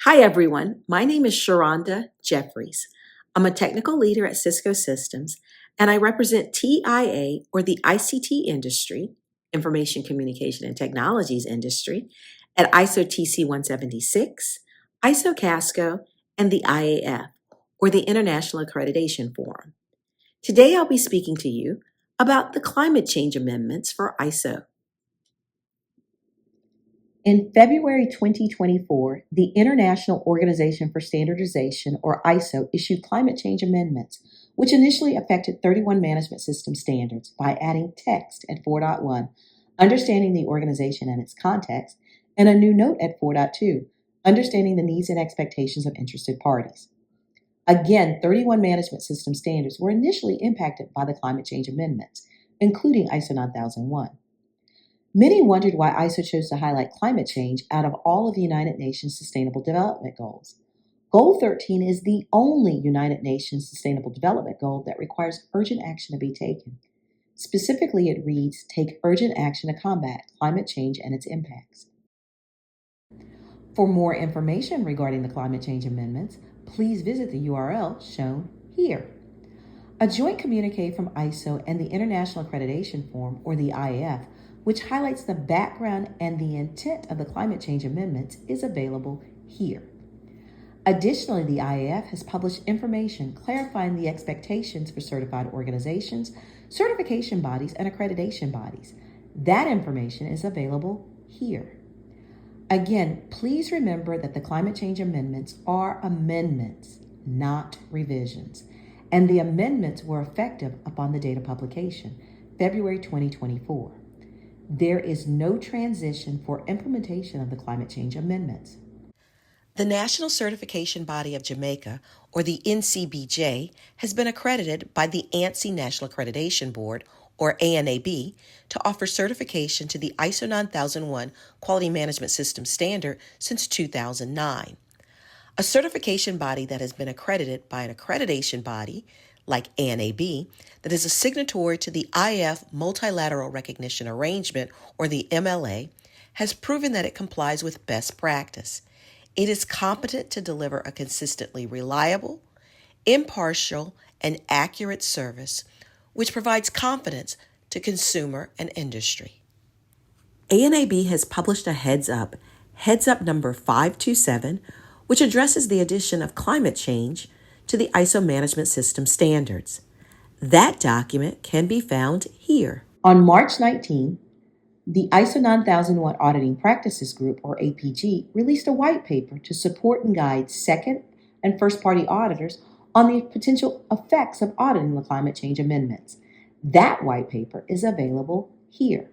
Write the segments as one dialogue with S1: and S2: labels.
S1: Hi, everyone. My name is Sharonda Jeffries. I'm a technical leader at Cisco Systems, and I represent TIA, or the ICT industry, Information Communication and Technologies industry, at ISO TC 176, ISO Casco, and the IAF, or the International Accreditation Forum. Today, I'll be speaking to you about the climate change amendments for ISO. In February 2024, the International Organization for Standardization, or ISO, issued climate change amendments, which initially affected 31 management system standards by adding text at 4.1, understanding the organization and its context, and a new note at 4.2, understanding the needs and expectations of interested parties. Again, 31 management system standards were initially impacted by the climate change amendments, including ISO 9001. Many wondered why ISO chose to highlight climate change out of all of the United Nations Sustainable Development Goals. Goal 13 is the only United Nations Sustainable Development Goal that requires urgent action to be taken. Specifically, it reads, "Take urgent action to combat climate change and its impacts." For more information regarding the climate change amendments, please visit the URL shown here. A joint communique from ISO and the International Accreditation Forum, or the IAF, which highlights the background and the intent of the climate change amendments, is available here. Additionally, the IAF has published information clarifying the expectations for certified organizations, certification bodies, and accreditation bodies. That information is available here. Again, please remember that the climate change amendments are amendments, not revisions, and the amendments were effective upon the date of publication, February 2024. There is no transition for implementation of the climate change amendments. The National Certification Body of Jamaica, or the NCBJ, has been accredited by the ANSI National Accreditation Board, or ANAB, to offer certification to the ISO 9001 Quality Management System Standard since 2009. A certification body that has been accredited by an accreditation body, like ANAB, that is a signatory to the IF Multilateral Recognition Arrangement, or the MLA, has proven that it complies with best practice. It is competent to deliver a consistently reliable, impartial, and accurate service, which provides confidence to consumer and industry. ANAB has published a Heads Up number 527, which addresses the addition of climate change to the ISO management system standards. That document can be found here. On March 19, the ISO 9001 Auditing Practices Group, or APG, released a white paper to support and guide second and first-party auditors on the potential effects of auditing the climate change amendments. That white paper is available here.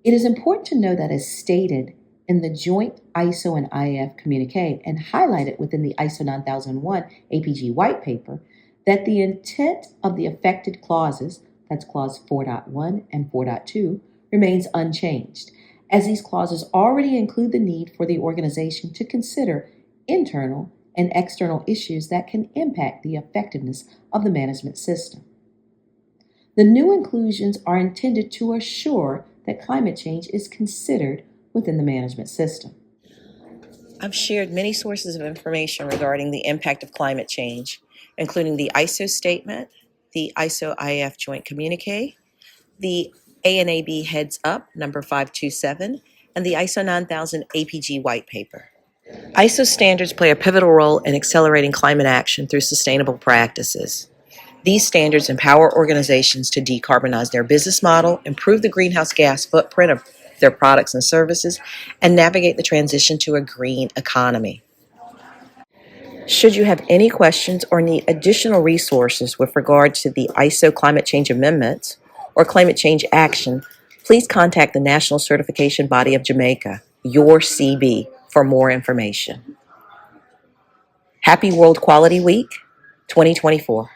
S1: It is important to know that, as stated in the joint ISO and IAF communique and highlighted within the ISO 9001 APG white paper, that the intent of the affected clauses, that's clause 4.1 and 4.2, remains unchanged, as these clauses already include the need for the organization to consider internal and external issues that can impact the effectiveness of the management system. The new inclusions are intended to assure that climate change is considered within the management system. I've shared many sources of information regarding the impact of climate change, including the ISO statement, the ISO-IAF joint communique, the ANAB Heads Up number 527, and the ISO 9000 APG white paper. ISO standards play a pivotal role in accelerating climate action through sustainable practices. These standards empower organizations to decarbonize their business model, improve the greenhouse gas footprint of their products and services, and navigate the transition to a green economy. Should you have any questions or need additional resources with regard to the ISO climate change amendments or climate change action, please contact the National Certification Body of Jamaica, your CB, for more information. Happy World Quality Week 2024.